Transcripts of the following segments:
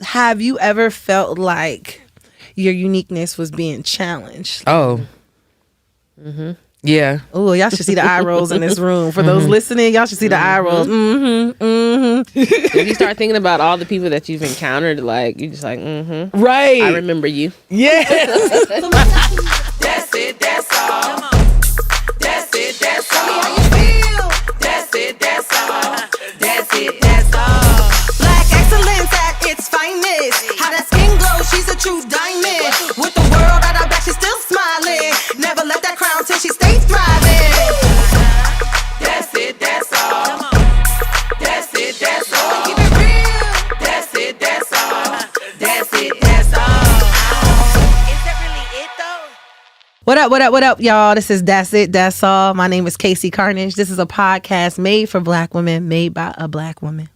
have you ever felt like your uniqueness was being challenged? Oh. Yeah. Oh, y'all should see the eye rolls in this room. For those listening, y'all should see the eye rolls. If you start thinking about all the people that you've encountered, like, you're just like, Right. I remember you. Yeah. That's it, that's all. That's it, that's all. How you feel? That's it, that's all. That's it, that's all. Black excellence at its finest. How that skin glow, she's a true diamond. With the world at her back, she's still smiling. Never let that crown till she stays thriving. That's it, that's all. That's it, that's all. Keep it real. That's it, that's all. That's it, that's all. Is that really it though? What up, y'all? This is That's It, That's All. My name is Casey Carnage. This is a podcast made for Black women, made by a Black woman.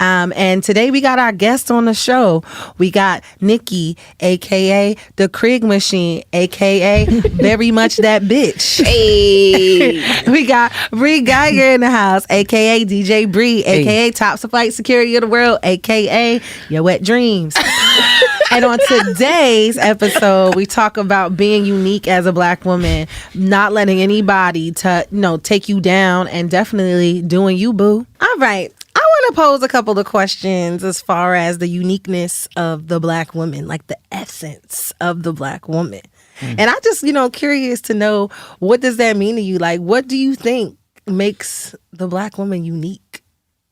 And today we got our guest on the show. We got Nikki, aka the Krieg Machine, aka very much that bitch. Hey. We got Bri Geiger in the house, aka DJ Bri, aka Top Flight Security of the World, aka Your Wet Dreams. And on today's episode, we talk about being unique as a Black woman, not letting anybody take you down, and definitely doing you, boo. All right. I want to pose a couple of questions as far as the uniqueness of the Black woman, like the essence of the Black woman. And I just, curious to know, what does that mean to you? Like, what do you think makes the Black woman unique?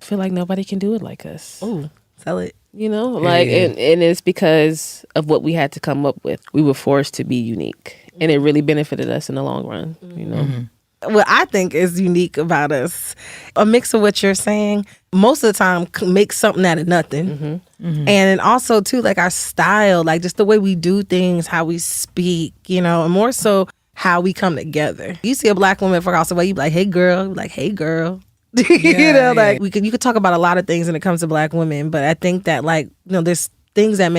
I feel like nobody can do it like us. Oh, tell it. And it's because of what we had to come up with. We were forced to be unique, and it really benefited us in the long run, What I think is unique about us, a mix of what you're saying, most of the time makes something out of nothing. And also, too, like our style, like just the way we do things, how we speak, and more so how we come together. You see a Black woman across the way, you be like, hey, girl. You be like, hey, girl. Like you could talk about a lot of things when it comes to Black women, but I think that there's things that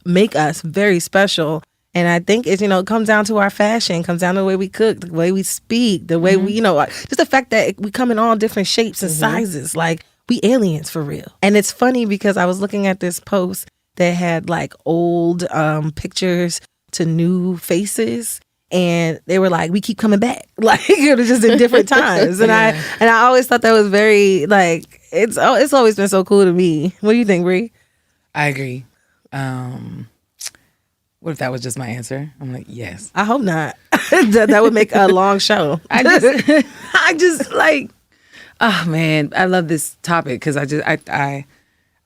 make us very special. And I think it's, it comes down to our fashion, comes down to the way we cook, the way we speak, the way we, just the fact that we come in all different shapes and sizes, like we aliens for real. And it's funny because I was looking at this post that had like old pictures to new faces. And they were like, we keep coming back. Like, it was just in different times. And I always thought that was very, like, it's always been so cool to me. What do you think, Bri? I agree. What if that was just my answer? I'm like, yes. I hope not. that would make a long show. I just like, oh man, I love this topic because I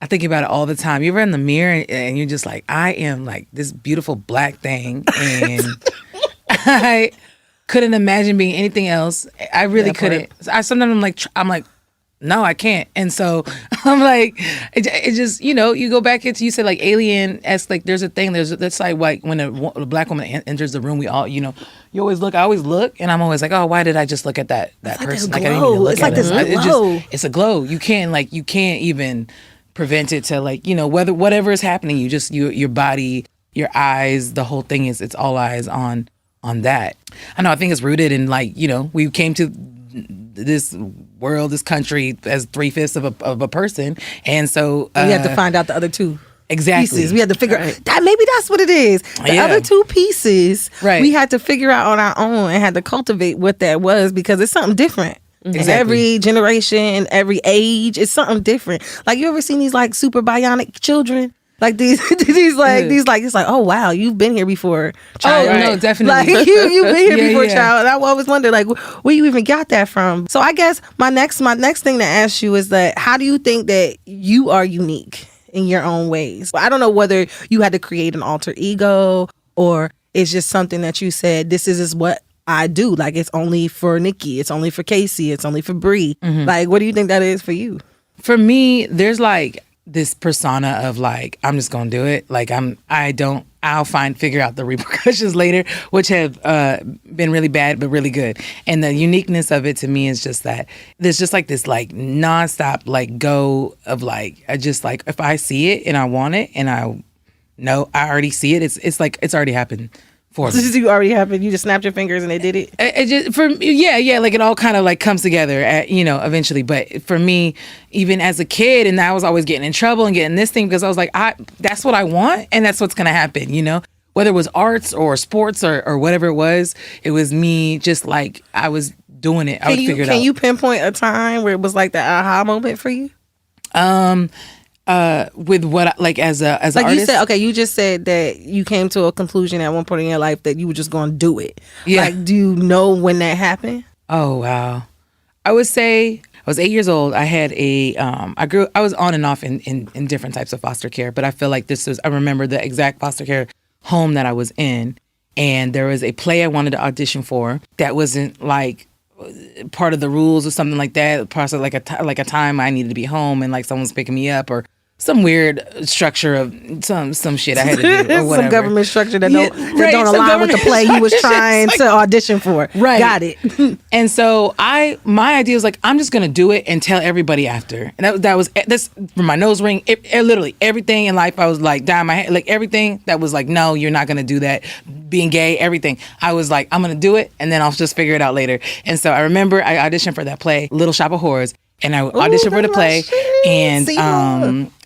think about it all the time. You ever in the mirror and you're just like, I am like this beautiful Black thing, and I couldn't imagine being anything else. I really couldn't. Sometimes I'm like, no, I can't. And so I'm like, it just, you go back into, you said like alien-esque, like there's a thing, that's like when a Black woman enters the room, we all, you always look, I always look, and I'm always like, oh, why did I just look at that person? Like I didn't even look at this glow. It's a glow. You can't even prevent it to whatever is happening, your body, your eyes, the whole thing it's all eyes on that. I know, I think it's rooted in we came to this world, this country as 3/5 of a person, and so we had to find out the other two pieces. We had to figure out that maybe that's what it is. The other two pieces, we had to figure out on our own and had to cultivate what that was, because it's something different. Exactly. Every generation, every age, it's something different. Like, you ever seen these like super bionic children? Like these it's like, oh wow, you've been here before, child. Oh, right. No, definitely. Like you've been here before, child. And I always wonder, like, where you even got that from. So I guess my next thing to ask you is that, how do you think that you are unique in your own ways? I don't know whether you had to create an alter ego, or it's just something that you said, this is what I do. Like, it's only for Nikki, it's only for Casey, it's only for Bri. Like, what do you think that is for you? For me, there's like this persona of like, I'm just gonna do it. Like I'll figure out the repercussions later, which have been really bad but really good. And the uniqueness of it to me is just that there's just like this like nonstop like go of like, I just like, if I see it and I want it and I know I already see it, it's like it's already happened for So me. you already happened. You just snapped your fingers and they did it. It just like it all kind of like comes together at, eventually. But for me, even as a kid, and I was always getting in trouble and getting this thing because I was like, that's what I want and that's what's gonna happen, whether it was arts or sports or whatever it was me just like I was doing it. I would figure it out. Can you pinpoint a time where it was like the aha moment for you? With what like as an Like artist? you said, okay, you just said that you came to a conclusion at one point in your life that you were just going to do it. Yeah. Like, do you know when that happened? Oh wow, I would say I was 8 years old. I had I was on and off in different types of foster care, but I feel like I remember the exact foster care home that I was in, and there was a play I wanted to audition for that wasn't like part of the rules or something like that. Part of like a time I needed to be home and like someone's picking me up or some weird structure of some shit I had to do or whatever. Some government structure that don't some align with the play you was trying to audition for. Right. Got it. And so my idea was like, I'm just gonna do it and tell everybody after. And that's from my nose ring. It literally everything in life I was like down my head, like everything that was like, no, you're not gonna do that. Being gay, everything. I was like, I'm gonna do it and then I'll just figure it out later. And so I remember I auditioned for that play, Little Shop of Horrors. And I auditioned for the play, and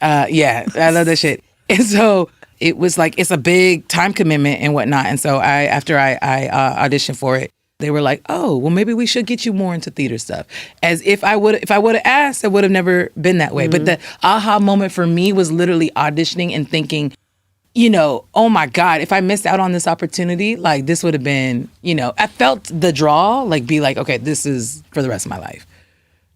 I love that shit. And so it was like it's a big time commitment and whatnot. And so after I auditioned for it, they were like, "Oh, well, maybe we should get you more into theater stuff." As if I would have asked, it would have never been that way. But the aha moment for me was literally auditioning and thinking, oh my God, if I missed out on this opportunity, like this would have been, I felt the draw, like be like, okay, this is for the rest of my life.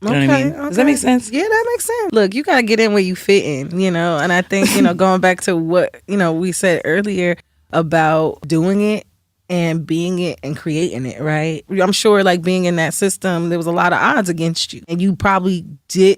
You know what I mean? Does that make sense? Yeah, that makes sense. Look, you got to get in where you fit in, and I think, going back to what, we said earlier about doing it and being it and creating it, right? I'm sure like being in that system, there was a lot of odds against you and you probably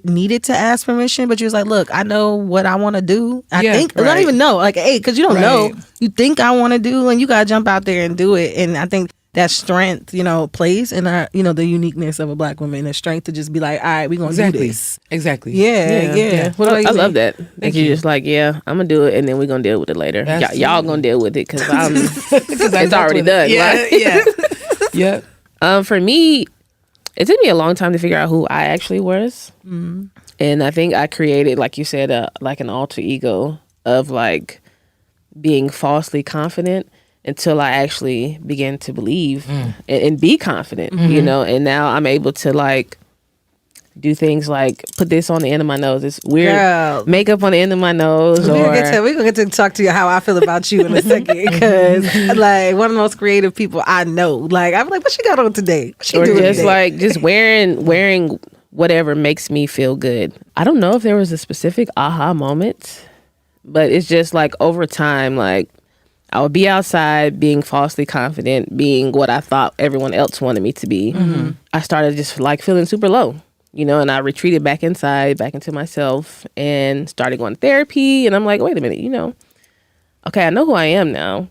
needed to ask permission, but you was like, look, I know what I want to do. I think, I don't even know, like, hey, because you don't know, you think I want to do and you got to jump out there and do it. And I think that strength, plays in our, the uniqueness of a Black woman, the strength to just be like, all right, we're going to do this. Exactly. Yeah. What I love that. Thank you. Just like, I'm going to do it and then we're going to deal with it later. Y'all going to deal with it because it's already done. Yeah. Yeah. For me, it took me a long time to figure out who I actually was. Mm-hmm. And I think I created, like you said, like an alter ego of like being falsely confident until I actually began to believe and be confident, and now I'm able to like do things like put this on the end of my nose. It's weird makeup on the end of my nose. We're gonna get to talk to you how I feel about you in a second, because like one of the most creative people I know. Like I'm like, what she got on today? What she doing just today? like just wearing whatever makes me feel good. I don't know if there was a specific aha moment, but it's just like over time, like I would be outside being falsely confident, being what I thought everyone else wanted me to be. Mm-hmm. I started just like feeling super low, and I retreated back inside, back into myself and started going to therapy. And I'm like, wait a minute, okay, I know who I am now.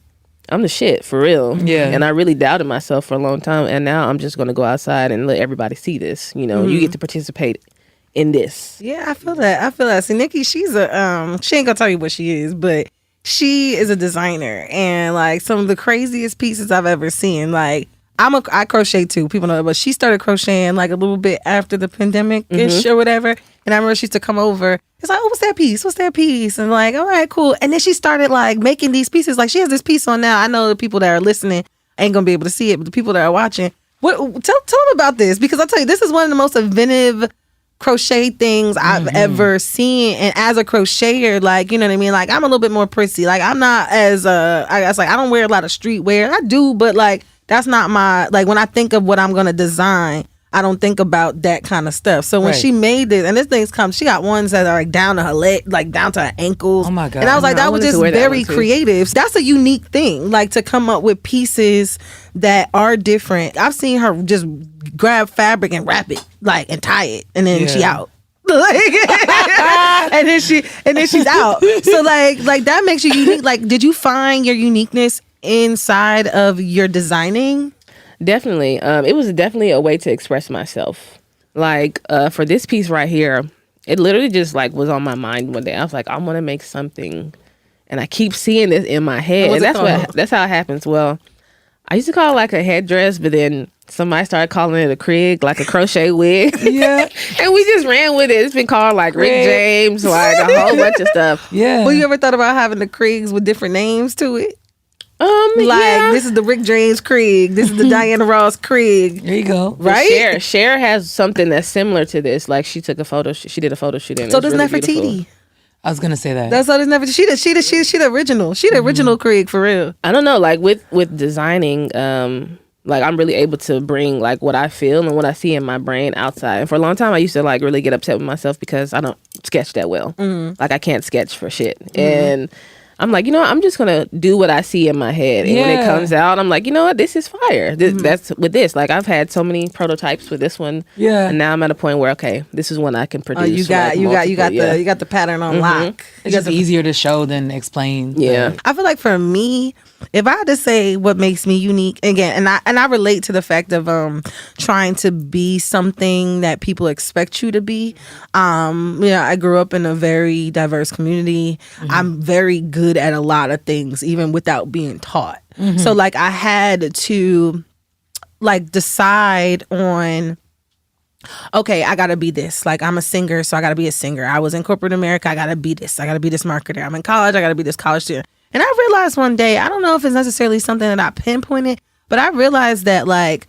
I'm the shit for real. Yeah. And I really doubted myself for a long time. And now I'm just going to go outside and let everybody see this. You get to participate in this. Yeah, I feel that. See, Nikki, she's she ain't gonna tell you what she is, but she is a designer, and like some of the craziest pieces I've ever seen. Like I crochet too, people know that, but she started crocheting like a little bit after the pandemic-ish or whatever. And I remember she used to come over. It's like, oh, what's that piece? What's that piece? And like, all right, cool. And then she started like making these pieces. Like she has this piece on now. I know the people that are listening ain't gonna be able to see it, but the people that are watching, tell them about this, because I'll tell you, this is one of the most inventive crochet things I've ever seen. And as a crocheter, like, you know what I mean, like I'm a little bit more prissy. Like I'm not as I guess like I don't wear a lot of streetwear. I do, but like that's not my, like when I think of what I'm gonna design, I don't think about that kind of stuff. So when she made this, and this thing's she got ones that are like down to her leg, like down to her ankles. Oh my God. And I was like, that was just very creative. That's a unique thing, like to come up with pieces that are different. I've seen her just grab fabric and wrap it, like, and tie it, and then she out. and then she's out. So like that makes you unique. Like, did you find your uniqueness inside of your designing? Definitely. It was definitely a way to express myself. Like for this piece right here, it literally just like was on my mind one day. I was like, I want to make something, and I keep seeing this in my head, and that's how it happens. Well, I used to call it like a headdress, but then somebody started calling it a Krig, like a crochet wig. Yeah. And we just ran with it. It's been called like Rick James, like a whole bunch of stuff. Yeah. Well, you ever thought about having the Krigs with different names to it? Yeah. This is the Rick James Krig. This is the Diana Ross Krig. There you go. Right? Cher has something that's similar to this. Like she took a photo. She did a photo shoot. And So it was does really beautiful. Nefertiti. I was gonna say that. That's all. There's Nefertiti. She the original. She the original Krig for real. I don't know. Like with designing, like I'm really able to bring like what I feel and what I see in my brain outside. And for a long time, I used to like really get upset with myself because I don't sketch that well. Like I can't sketch for shit. And I'm like, I'm just gonna do what I see in my head, and when it comes out, I'm like, you know what, this is fire. That's with this. Like I've had so many prototypes with this one, and now I'm at a point where okay, this is one I can produce. You got the pattern on lock. It's just easier to show than explain. Yeah, I feel like for me, if I had to say what makes me unique again, and I relate to the fact of trying to be something that people expect you to be. I grew up in a very diverse community. I'm very good at a lot of things, even without being taught. So like I had to like decide on, okay, I gotta be this. Like I'm a singer, so I gotta be a singer. I was in corporate America, I gotta be this. I gotta be this marketer. I'm in college, I gotta be this college student. And I realized one day, I don't know if it's necessarily something that I pinpointed, but I realized that like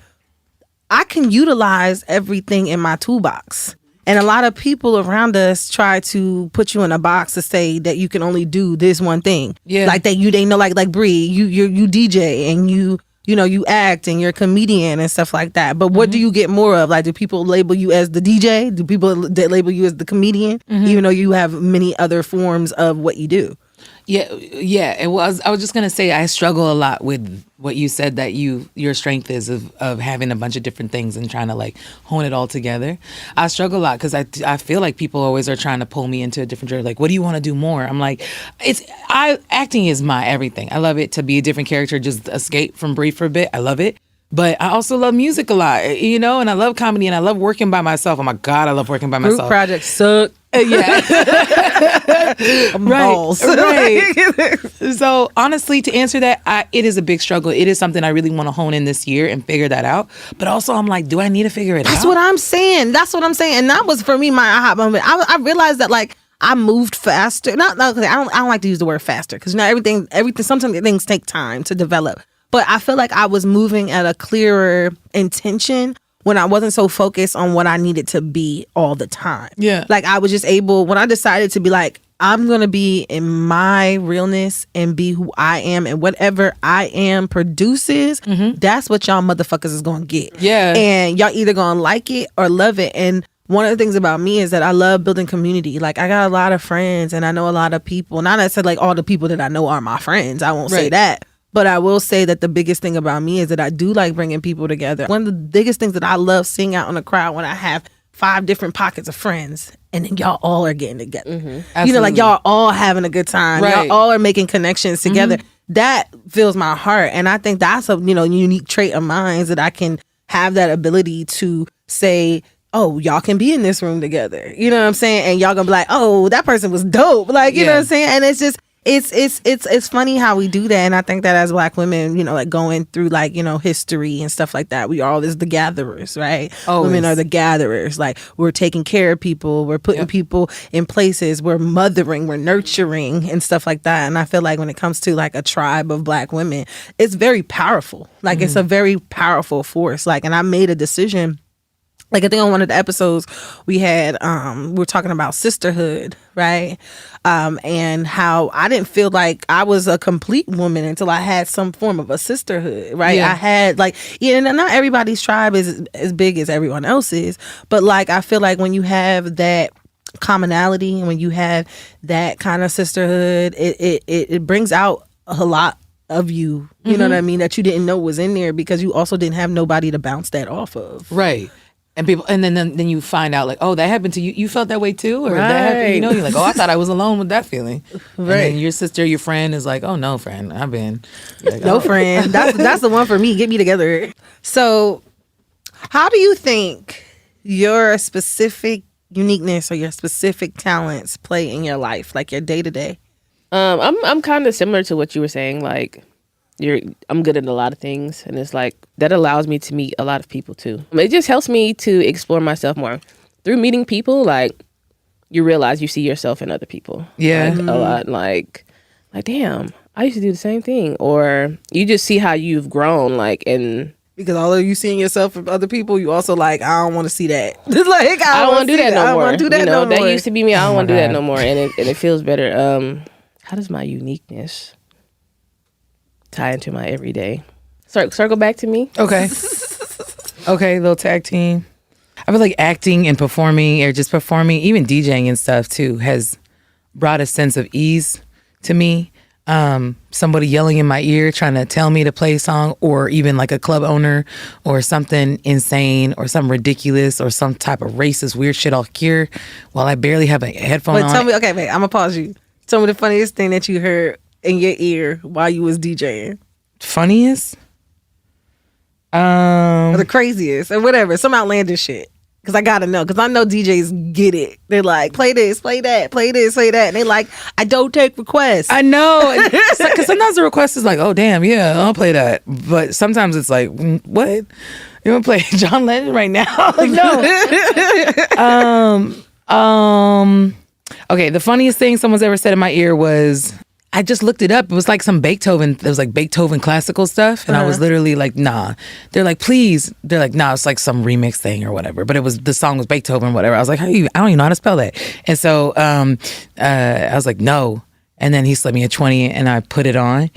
I can utilize everything in my toolbox. And a lot of people around us try to put you in a box to say that you can only do this one thing. Yeah. Like they know like Bri, you DJ and you act and you're a comedian and stuff like that. But what do you get more of? Like, do people label you as the DJ? Do people label you as the comedian? Even though you have many other forms of what you do. Yeah. It was. I was just gonna say I struggle a lot with what you said that your strength is of having a bunch of different things and trying to like hone it all together. I struggle a lot because I feel like people always are trying to pull me into a different direction. Like, what do you want to do more? I'm like, acting is my everything. I love it to be a different character, just escape from Bri for a bit. I love it. But I also love music a lot, and I love comedy and I love working by myself. Oh my God, I love working by myself. Group projects suck. Yeah. Balls. Right. So honestly, to answer that, it is a big struggle. It is something I really want to hone in this year and figure that out. But also I'm like, do I need to figure it out? That's what I'm saying. And that was for me my aha moment. I realized that like I moved faster. I don't like to use the word faster because everything sometimes things take time to develop. But I feel like I was moving at a clearer intention when I wasn't so focused on what I needed to be all the time. Yeah. Like I was just able, when I decided to be like, I'm going to be in my realness and be who I am, and whatever I am produces, that's what y'all motherfuckers is going to get. Yeah. And y'all either going to like it or love it. And one of the things about me is that I love building community. Like I got a lot of friends and I know a lot of people. Not necessarily like all the people that I know are my friends. I won't say that. But I will say that the biggest thing about me is that I do like bringing people together. One of the biggest things that I love seeing out in the crowd when I have 5 different pockets of friends and then y'all all are getting together. Like y'all all having a good time. Y'all all are making connections together. That fills my heart. And I think that's a unique trait of mine, is that I can have that ability to say, oh, y'all can be in this room together. You know what I'm saying? And y'all gonna be like, oh, that person was dope. Like, you know what I'm saying? And it's just, it's funny how we do that. And I think that as Black women, like going through like, history and stuff like that, we are always the gatherers, right? Always. Women are the gatherers. Like we're taking care of people. We're putting people in places. We're mothering, we're nurturing and stuff like that. And I feel like when it comes to like a tribe of Black women, it's very powerful. Like it's a very powerful force. Like, and I made a decision. Like I think on one of the episodes we had, we were talking about sisterhood, right? And how I didn't feel like I was a complete woman until I had some form of a sisterhood, right? I had like, not everybody's tribe is as big as everyone else's, but like I feel like when you have that commonality and when you have that kind of sisterhood, it brings out a lot of you, you know what I mean, that you didn't know was in there because you also didn't have nobody to bounce that off of. Right. And people, and then you find out like, oh, that happened to you. You felt that way too, or that happened. You're like, oh, I thought I was alone with that feeling. Right. And then your sister, your friend is like, oh no, friend, I've been. Like, no friend. That's the one for me. Get me together. So, how do you think your specific uniqueness or your specific talents play in your life, like your day to day? I'm kind of similar to what you were saying. Like, I'm good at a lot of things, and it's like that allows me to meet a lot of people too. It just helps me to explore myself more through meeting people. Like you realize you see yourself in other people. Yeah, like, a lot. Like damn, I used to do the same thing, or you just see how you've grown. Like and. Because although you seeing yourself from other people, you also like, I don't want to see that. Like I don't want to do that no more. I don't want to do that no more. That used to be me. I don't want to do that no more, and it feels better. How does my uniqueness tie into my everyday? Circle back to me. Okay. Okay, little tag team. I feel like acting and performing, or just performing, even DJing and stuff too, has brought a sense of ease to me. Somebody yelling in my ear trying to tell me to play a song, or even like a club owner or something insane or something ridiculous or some type of racist weird shit I'll hear while I barely have a headphone on. But tell me, okay, wait, I'm gonna pause you. Tell me the funniest thing that you heard in your ear while you was DJing. Funniest? Or the craziest or whatever, some outlandish shit. Because I gotta know, because I know DJs get it. They're like, play this, play that, play this, play that. And they like, I don't take requests. I know. Because sometimes the request is like, oh, damn, yeah, I'll play that. But sometimes it's like, what? You want to play John Lennon right now? Like, no. Okay, the funniest thing someone's ever said in my ear was, I just looked it up. It was like some Beethoven. It was like Beethoven classical stuff. And I was literally like, nah. They're like, please. They're like, nah, it's like some remix thing or whatever. But the song was Beethoven, whatever. I was like, I don't even know how to spell that. And so I was like, no. And then he slipped me a 20 and I put it on.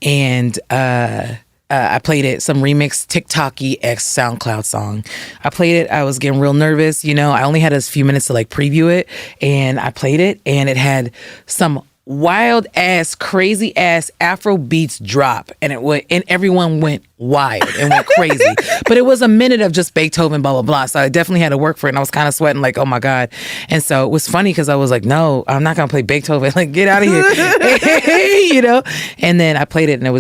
And I played it, some remix TikTok-y X SoundCloud song. I played it. I was getting real nervous. I only had a few minutes to like preview it. And I played it and it had some wild ass, crazy ass Afro beats drop, and everyone went wild and went crazy. But it was a minute of just Beethoven, blah blah blah. So I definitely had to work for it, and I was kind of sweating, like, oh my god. And so it was funny because I was like, no, I'm not gonna play Beethoven. Like, get out of here, And then I played it, and it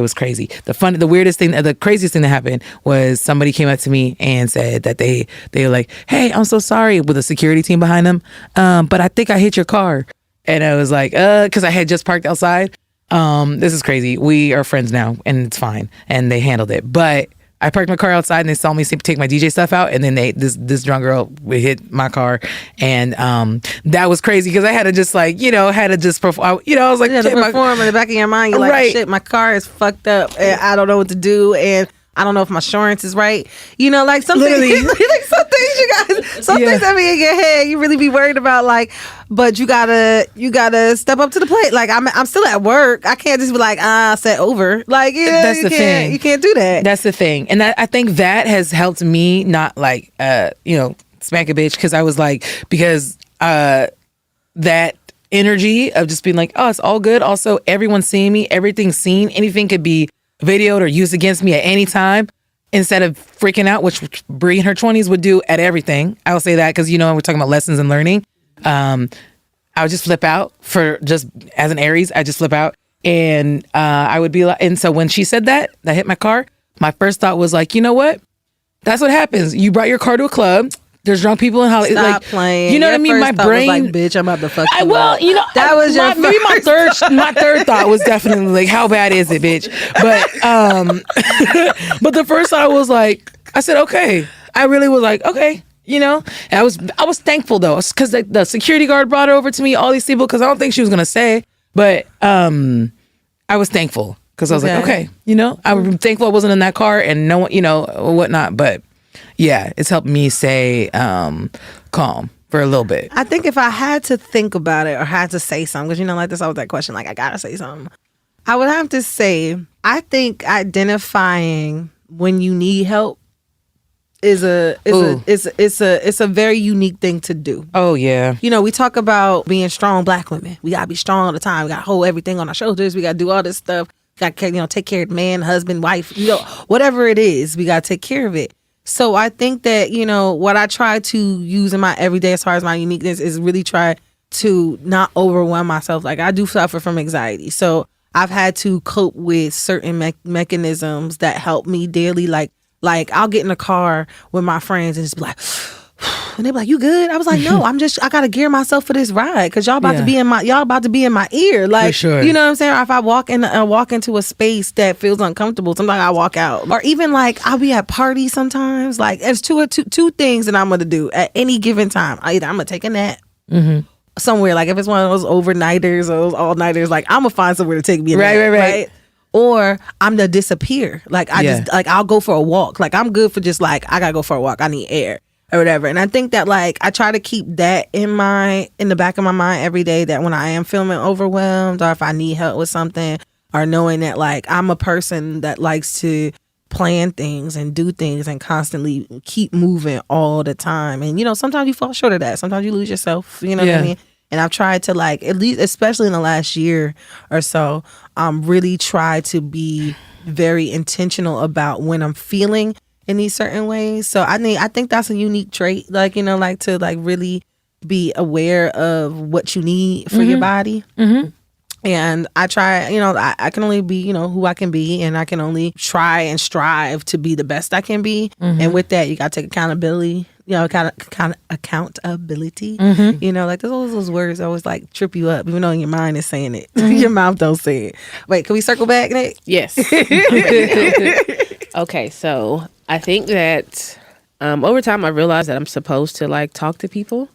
was crazy. The weirdest thing, the craziest thing that happened was somebody came up to me and said that they were like, hey, I'm so sorry, with a security team behind them, but I think I hit your car. And I was like, because I had just parked outside. This is crazy. We are friends now, and it's fine. And they handled it. But I parked my car outside, and they saw me take my DJ stuff out, and then this drunk girl hit my car, and that was crazy because I had to just like, perform. I was like, you had to perform in the back of your mind. You're like, right. Shit, my car is fucked up, and I don't know what to do, and I don't know if my insurance is right. Like some things, like some things you got, some things that be in your head, you really be worried about. Like, but you gotta step up to the plate. Like I'm still at work. I can't just be like, set over. Like, that's the thing. You can't do that. That's the thing, and I think that has helped me not like, smack a bitch, because I was like, because that energy of just being like, oh, it's all good. Also, everyone's seeing me. Everything's seen. Anything could be videoed or used against me at any time, instead of freaking out, which Bri in her 20s would do at everything. I will say that because, we're talking about lessons and learning. I would just flip out just as an Aries. I just flip out. And I would be like, and so when she said that hit my car, my first thought was like, you know what? That's what happens. You brought your car to a club. There's drunk people in Hollywood. Stop playing. You know what I mean? My brain, was like, bitch, I'm about to fuck you well, up. That was maybe my third thought was definitely like, how bad is it, bitch? But but the first thought was like, I said, okay. I really was like, okay. And I was thankful though, because the security guard brought her over to me, all these people, because I don't think she was gonna say, but I was thankful because I was like, okay, I'm thankful I wasn't in that car and no one, whatnot, but. Yeah, it's helped me stay calm for a little bit. I think if I had to think about it or had to say something, because like this always that question, like I gotta say something, I would have to say, I think identifying when you need help is a very unique thing to do. Oh yeah. We talk about being strong Black women. We gotta be strong all the time. We gotta hold everything on our shoulders. We gotta do all this stuff. We gotta take care of the man, husband, wife, whatever it is, we gotta take care of it. So I think that, what I try to use in my everyday as far as my uniqueness is really try to not overwhelm myself. Like I do suffer from anxiety. So I've had to cope with certain mechanisms that help me daily. Like I'll get in a car with my friends and just be like, And they be like, you good? I was like, no, I gotta gear myself for this ride because y'all about to be in my ear. Like, sure. you know what I'm saying? Or if I walk into a space that feels uncomfortable, sometimes I walk out. Or even like I'll be at parties sometimes. Like there's two things that I'm gonna do at any given time. Either I'm gonna take a nap somewhere. Like if it's one of those overnighters or those all-nighters, like I'm gonna find somewhere to take me a nap. Right. Or I'm to disappear. Like just like I'll go for a walk. Like I'm good for just like I gotta go for a walk. I need air or whatever. And I think that like I try to keep that in the back of my mind every day, that when I am feeling overwhelmed or if I need help with something, or knowing that like I'm a person that likes to plan things and do things and constantly keep moving all the time. And sometimes you fall short of that. Sometimes you lose yourself. You know what I mean? And I've tried to like, at least, especially in the last year or so, really try to be very intentional about when I'm feeling in these certain ways. So I think that's a unique trait, like, like to like really be aware of what you need for your body. And I try, I can only be, who I can be, and I can only try and strive to be the best I can be. And with that, you got to take accountability. Kind of accountability. Like there's all those words that always like trip you up, even though your mind is saying it. Your mouth don't say it. Wait, can we circle back, Nick? Yes. Okay, so I think that over time I realized that I'm supposed to like talk to people,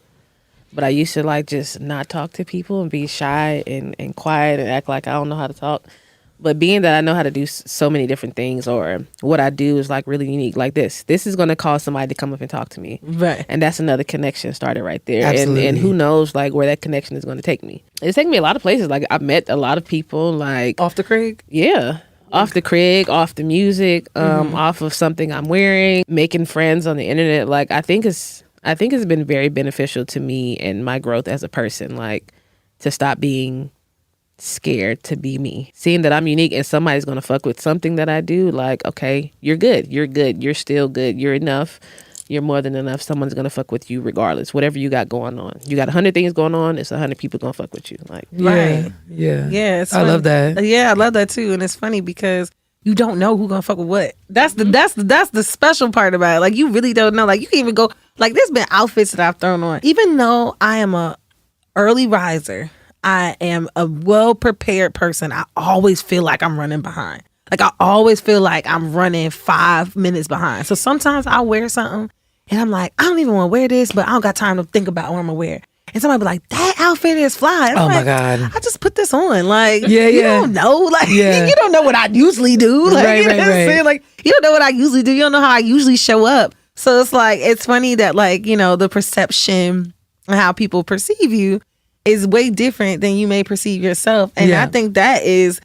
but I used to like just not talk to people and be shy and quiet and act like I don't know how to talk. But being that I know how to do so many different things, or what I do is like really unique, like this is going to cause somebody to come up and talk to me. Right. And that's another connection started right there. Absolutely. And who knows like where that connection is going to take me. It's taken me a lot of places. Like I've met a lot of people like. Off the Craig? Yeah. Off the Craig, off the music, off of something I'm wearing, making friends on the internet. Like I think it's been very beneficial to me and my growth as a person, like to stop being scared to be me, seeing that I'm unique and somebody's gonna fuck with something that I do. Like, okay, you're good, you're still good, you're enough, you're more than enough. Someone's gonna fuck with you regardless, whatever you got going on. You got 100 things going on, it's 100 people gonna fuck with you. Like, right. Yeah. It's I funny. love that. Yeah, I love that too. And it's funny because you don't know who gonna fuck with what. That's the special part about it. Like you really don't know. Like you can even go, like there's been outfits that I've thrown on. Even though I am a early riser, I am a well-prepared person, I always feel like I'm running behind. Like I always feel like I'm running 5 minutes behind. So sometimes I'll wear something and I'm like, I don't even want to wear this, but I don't got time to think about what I'm gonna wear. And somebody be like, that outfit is fly. And I'm my like, God. I just put this on. Like, Yeah, you yeah. don't know. Like, Yeah. you don't know what I usually do. Like, Right, you know right, what I'm right. saying? Like, you don't know what I usually do. You don't know how I usually show up. So it's like, it's funny that like, the perception and how people perceive you is way different than you may perceive yourself. And Yeah. I think that is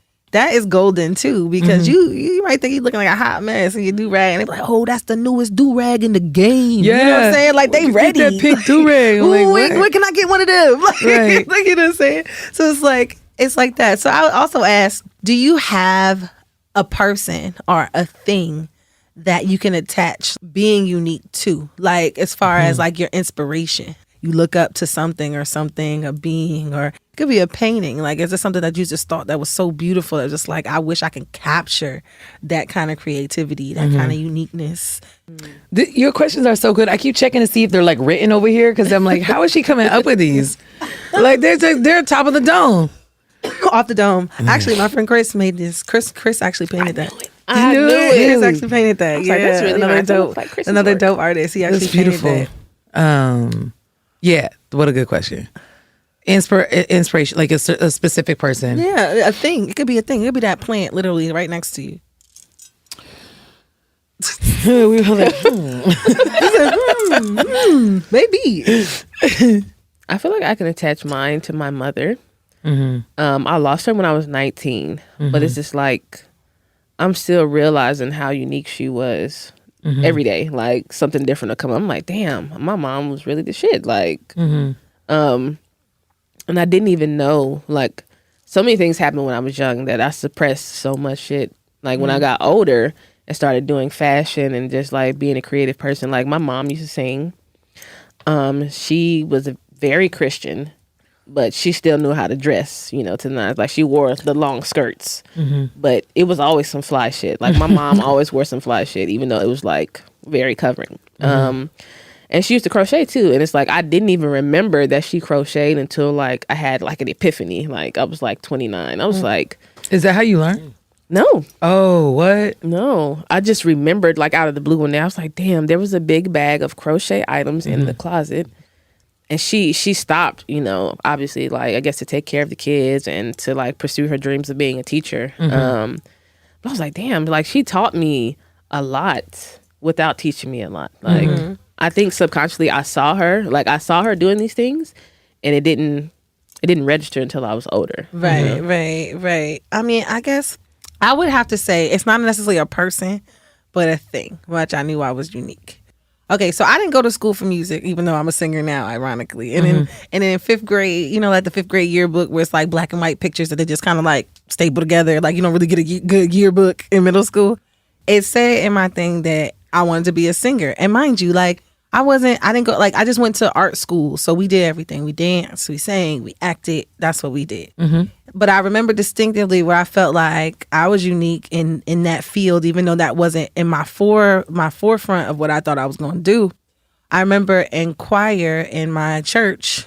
golden too, because you might think you're looking like a hot mess and you do-rag and they're like, oh, that's the newest do-rag in the game. Yeah. You know what I'm saying? Like they ready. Get that pink do-rag. I'm Ooh, like, when can I get one of them? Like, Right. like, you know what I'm saying? So it's like that. So I would also ask, do you have a person or a thing that you can attach being unique to? Like as far as like your inspiration. You look up to something, a being, or it could be a painting. Like, is there something that you just thought that was so beautiful? It's just like, I wish I can capture that kind of creativity, that kind of uniqueness. Your questions are so good. I keep checking to see if they're like written over here because I'm like, how is she coming up with these? Like they're top of the dome. Off the dome. Actually, my friend Chris made this. Chris actually painted that. I knew Chris it. actually painted that. was like, that's really another nice. That dope, looks like Chris's another work. dope artist. He actually That's beautiful. painted that. Yeah, what a good question. Inspiration, like a specific person. Yeah, a thing. It could be a thing. It could be that plant literally right next to you. We were like, Maybe. I feel like I can attach mine to my mother. I lost her when I was 19, but it's just like I'm still realizing how unique she was every day. Like something different will come up. I'm like, damn, my mom was really the shit. Like, and I didn't even know. Like, so many things happened when I was young that I suppressed so much shit. Like when I got older and started doing fashion and just like being a creative person. Like my mom used to sing. She was very Christian, but she still knew how to dress, to the nines. Like she wore the long skirts, but it was always some fly shit. Like my mom always wore some fly shit, even though it was like very covering. And she used to crochet too. And it's like, I didn't even remember that she crocheted until like I had like an epiphany. Like I was like 29. I was like, Is that how you learn? no. Oh, what? No, I just remembered like out of the blue one day. I was like, damn, there was a big bag of crochet items in the closet. And she stopped, you know, obviously, like, I guess to take care of the kids and to like pursue her dreams of being a teacher. But I was like, damn, like she taught me a lot without teaching me a lot. Like, I think subconsciously I saw her doing these things, and it didn't register until I was older. Right, you know? right. I mean, I guess I would have to say it's not necessarily a person, but a thing, which I knew I was unique. Okay, so I didn't go to school for music, even though I'm a singer now, ironically. And then in fifth grade, you know, like the fifth grade yearbook where it's like black and white pictures that they just kind of like staple together. Like you don't really get a good yearbook in middle school. It said in my thing that I wanted to be a singer. And mind you, like I didn't go, like I just went to art school. So we did everything. We danced, we sang, we acted. That's what we did. But I remember distinctively where I felt like I was unique in that field, even though that wasn't in my forefront of what I thought I was going to do. I remember in choir in my church,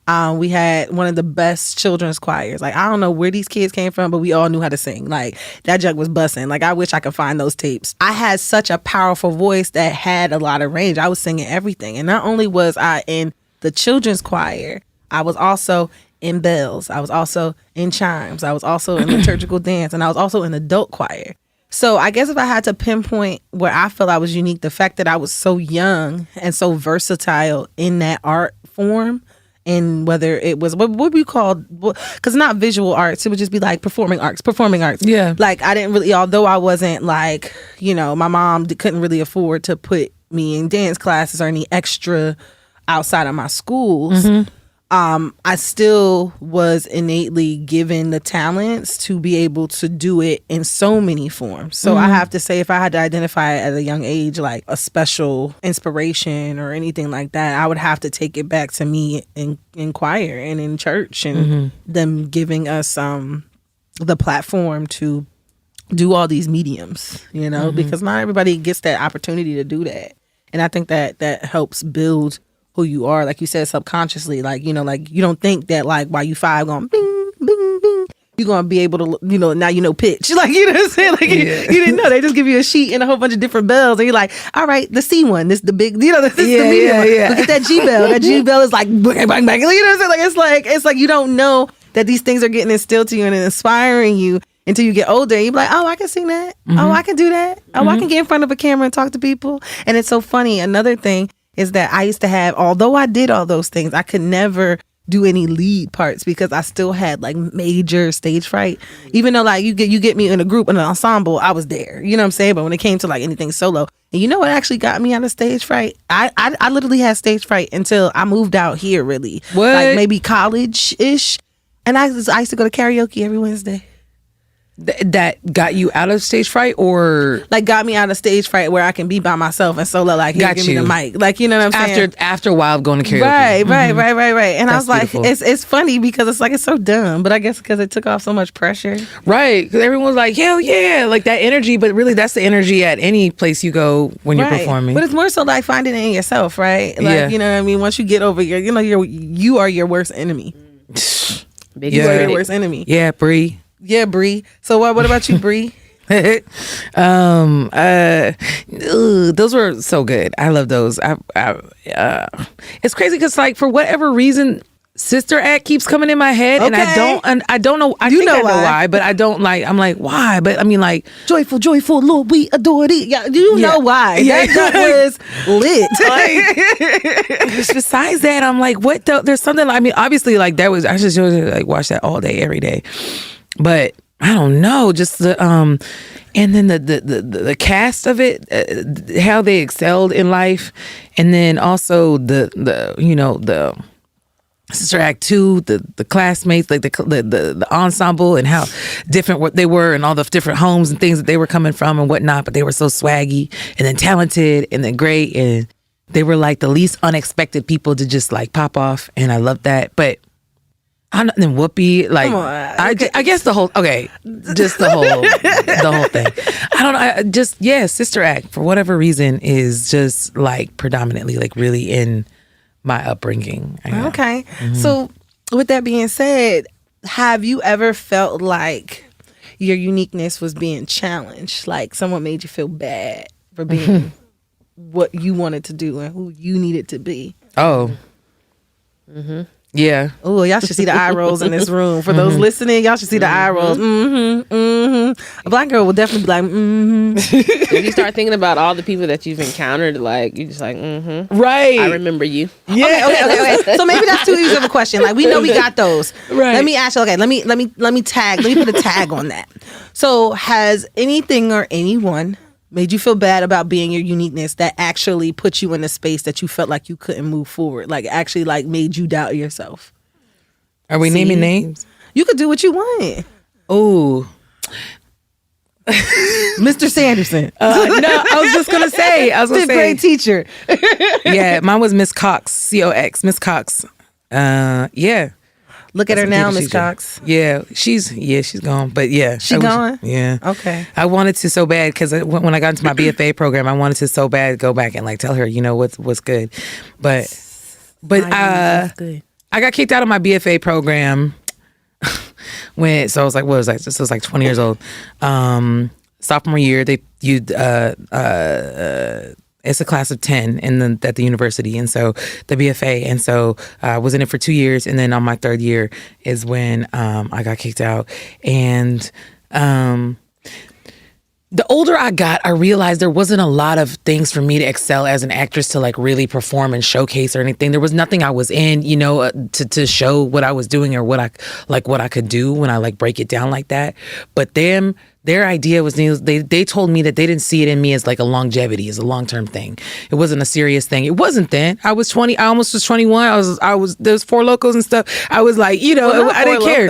we had one of the best children's choirs. Like, I don't know where these kids came from, but we all knew how to sing. Like, that jug was busting. Like, I wish I could find those tapes. I had such a powerful voice that had a lot of range. I was singing everything. And not only was I in the children's choir, I was also in bells. I was also in chimes. I was also in liturgical dance. And I was also in adult choir. So I guess if I had to pinpoint where I felt I was unique, the fact that I was so young and so versatile in that art form, and whether it was what we call, because not visual arts, it would just be like performing arts. Yeah. Like I didn't really, although I wasn't like, you know, my mom couldn't really afford to put me in dance classes or any extra outside of my schools. I still was innately given the talents to be able to do it in so many forms. So I have to say, if I had to identify at a young age, like a special inspiration or anything like that, I would have to take it back to me in choir and in church and them giving us the platform to do all these mediums, you know, because not everybody gets that opportunity to do that. And I think that helps build who you are, like you said, subconsciously. Like, you know, like you don't think that like while you 5 going bing, bing, bing, you're going to be able to, you know, now you know pitch. Like, you know what I'm saying? Like you didn't know. They just give you a sheet and a whole bunch of different bells. And you're like, all right, the C one, this the big, you know, this is the medium one. Look at that G bell. That G bell is like, bang, bang, bang. You know what I'm saying? Like, it's like you don't know that these things are getting instilled to you and inspiring you until you get older. And you're like, oh, I can sing that. Oh, I can do that. Oh, I can get in front of a camera and talk to people. And it's so funny. Another thing is that I used to have, although I did all those things, I could never do any lead parts because I still had like major stage fright. Even though like you get me in a group, in an ensemble, I was there. You know what I'm saying? But when it came to like anything solo, and you know what actually got me out of stage fright? I literally had stage fright until I moved out here, really. What? Like maybe college-ish. And I used to go to karaoke every Wednesday. That got you out of stage fright, or like got me out of stage fright where I can be by myself and solo, like, here, give me the mic, like, you know what I'm saying? After a while of going to karaoke, right. And That's I was like, beautiful. it's funny because it's like it's so dumb, but I guess because it took off so much pressure, right? Because everyone's like, hell yeah, like that energy, but really that's the energy at any place you go when you're performing. But it's more so like finding it in yourself, right? Like, Yeah. you know what I mean? Once you get over you are your worst enemy. Big You are your critic. worst enemy. Yeah, Bri. Yeah, Bri. So what about you, Bri? Those were so good. I love those. It's crazy because like for whatever reason, Sister Act keeps coming in my head, and I don't know. I think I know why, but I don't like. I'm like, why? But I mean, like, Joyful, Lord, we adore thee. Yeah, you know why? Yeah. That was lit. Like, besides that, I'm like, what? There's something. I mean, obviously, like that was. I just like watch that all day, every day. But I don't know, just the and then the cast of it, how they excelled in life, and then also the Sister Act 2, the classmates, like the ensemble, and how different what they were, and all the different homes and things that they were coming from and whatnot. But they were so swaggy and then talented and then great, and they were like the least unexpected people to just like pop off, and I love that. But And Whoopi, like, Come on. I guess the whole thing. I don't know. Sister Act, for whatever reason, is just like predominantly like really in my upbringing. Okay. So with that being said, have you ever felt like your uniqueness was being challenged? Like someone made you feel bad for being what you wanted to do and who you needed to be? Oh. Yeah. Oh, y'all should see the eye rolls in this room. For those listening, y'all should see the eye rolls. A black girl will definitely be like, If you start thinking about all the people that you've encountered, like you're just like, Right. I remember you. Okay. So maybe that's too easy of a question. Like we know we got those. Right. Let me ask you. Okay. Let me put a tag on that. So has anything or anyone made you feel bad about being your uniqueness that actually put you in a space that you felt like you couldn't move forward? Like actually like made you doubt yourself? Are we naming names? You could do what you want. Oh. Mr. Sanderson. No, I was just going to say. Fifth grade teacher. Yeah, mine was Miss Cox, Cox, Miss Cox. Yeah. Look at her now, Miss teacher. Cox. Yeah, she's gone. But yeah. She gone? Yeah. Okay. I wanted to so bad because when I got into my BFA program, I wanted to so bad go back and like tell her, what's good. But Good. I got kicked out of my BFA program so I was like, what was I? This was like 20 years old. Sophomore year, it's a class of 10 at the university, and so the BFA, and so I was in it for 2 years, and then on my third year is when I got kicked out. And the older I got, I realized there wasn't a lot of things for me to excel as an actress to like really perform and showcase or anything. There was nothing I was in, to show what I was doing or what I could do when I like break it down like that. But their idea was they told me that they didn't see it in me as like a longevity, as a long-term thing. It wasn't a serious thing. It wasn't then. I was 20. I almost was 21. I was there's Four Locos and stuff. I was like, I didn't care.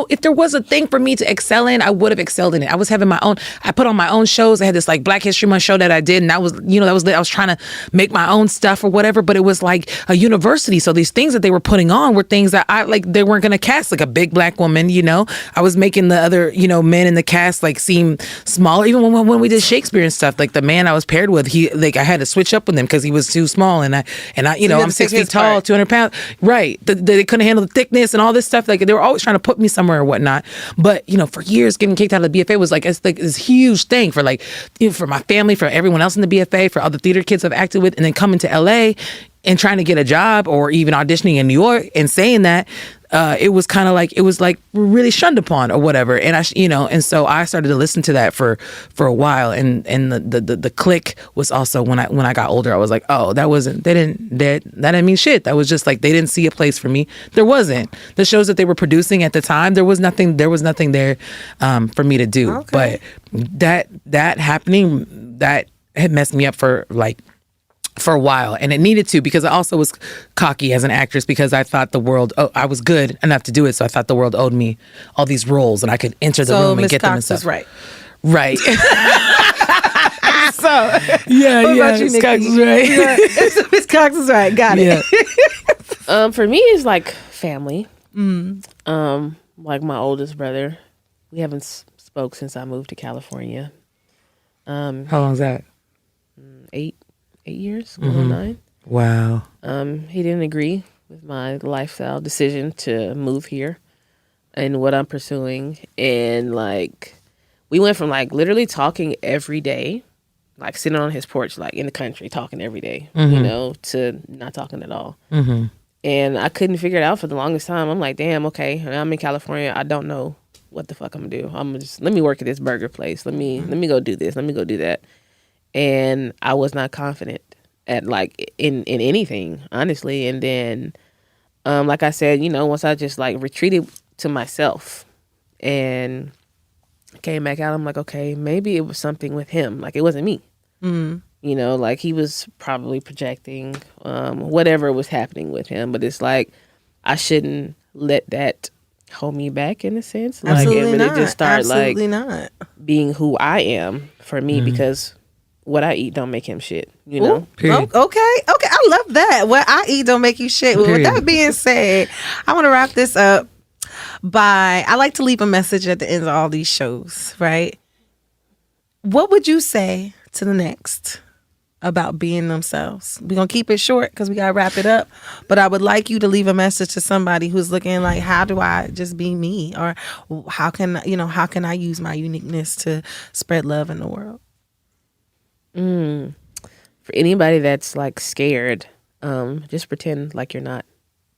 If there was a thing for me to excel in, I would have excelled in it. I was having my own, I put on my own shows. I had this like Black History Month show that I did, and I was trying to make my own stuff or whatever, but it was like a university. So these things that they were putting on were things that they weren't going to cast like a big black woman, I was making the other, men in the cast like seem smaller. Even when we did Shakespeare and stuff, like the man I was paired with, I had to switch up with him because he was too small, and I I'm 6 feet tall, 200 pounds. Right. They couldn't handle the thickness and all this stuff. Like they were always trying to put me somewhere or whatnot. But, for years getting kicked out of the BFA was like this huge thing for like, for my family, for everyone else in the BFA, for other theater kids I've acted with, and then coming to LA and trying to get a job or even auditioning in New York and saying that, it was kind of like, it was like really shunned upon or whatever. And and so I started to listen to that for a while. And the click was also when I got older, I was like, oh, that didn't mean shit. That was just like, they didn't see a place for me. There wasn't. The shows that they were producing at the time, there was nothing there for me to do. Okay. But that happening, that had messed me up for a while, and it needed to, because I also was cocky as an actress, because I thought I was good enough to do it, so I thought the world owed me all these roles and I could enter the room and get them and stuff. So Miss Cox is right. So yeah, Miss Cox is right. Miss Cox is right. Got it. Yeah. For me, it's like family. Like my oldest brother, we haven't spoke since I moved to California. How long is that? 8 years, 9. Wow. He didn't agree with my lifestyle decision to move here and what I'm pursuing. And like, we went from like literally talking every day, like sitting on his porch, like in the country, talking every day, to not talking at all. And I couldn't figure it out for the longest time. I'm like, damn, okay, I'm in California. I don't know what the fuck I'm gonna do. Let me work at this burger place. Let me go do this. Let me go do that. And I was not confident at like in anything, honestly. And then, like I said, once I just like retreated to myself and came back out, I'm like, okay, maybe it was something with him. Like it wasn't me. Like he was probably projecting whatever was happening with him. But it's like, I shouldn't let that hold me back in a sense. Like, Absolutely and really not. just start Absolutely like not being who I am for me, because what I eat don't make him shit, you know? Ooh, okay. I love that. What I eat don't make you shit. Well, with that being said, I want to wrap this up I like to leave a message at the end of all these shows, right? What would you say to the next about being themselves? We're going to keep it short because we got to wrap it up. But I would like you to leave a message to somebody who's looking like, how do I just be me? Or how can I use my uniqueness to spread love in the world? For anybody that's like scared, just pretend like you're not.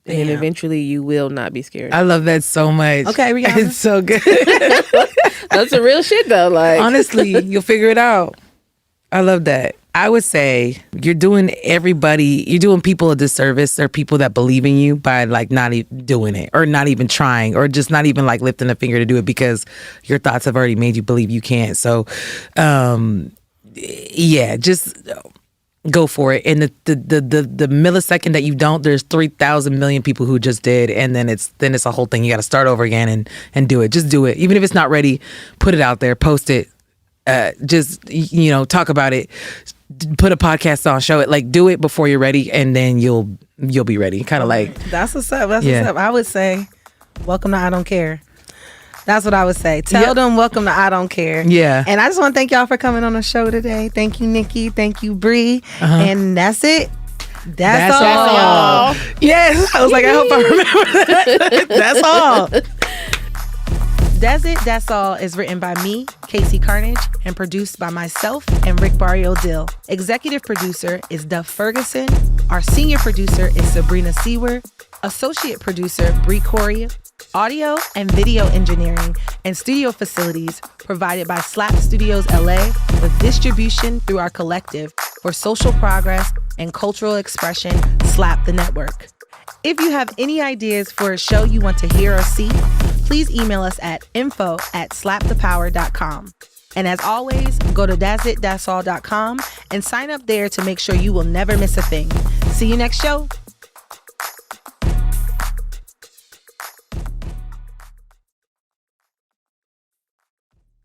And eventually you will not be scared. I love that so much. Okay, Rihanna. It's so good. That's a real shit though. Like, honestly, you'll figure it out. I love that. I would say you're doing people a disservice, or people that believe in you, by like not even doing it, or not even trying, or just not even like lifting a finger to do it, because your thoughts have already made you believe you can't. So, just go for it. And the millisecond that you don't, there's 3,000 million people who just did, and then it's a whole thing. You got to start over again and do it. Just do it. Even if it's not ready, put it out there, post it. Talk about it. Put a podcast on, show it. Like, do it before you're ready, and then you'll be ready. Kind of like, that's what's up. What's up. I would say, welcome to I Don't Care. That's what I would say. Tell them welcome to I Don't Care. Yeah. And I just want to thank y'all for coming on the show today. Thank you, Nikki. Thank you, Bri. And that's it. That's all. Yes. I was like, I hope I remember that. That's all. Daz It Daz All is written by me, Casey Carnage, and produced by myself and Rick Barrio Dill. Executive producer is Duff Ferguson. Our senior producer is Sabrina Siewert. Associate producer, Bri Coorey. Audio and video engineering and studio facilities provided by S.L.A.P Studios LA, with distribution through our collective for social progress and cultural expression, S.L.A.P the Network. If you have any ideas for a show you want to hear or see, please email us at info@slapthepower.com. And as always, go to dazitdazall.com and sign up there to make sure you will never miss a thing. See you next show.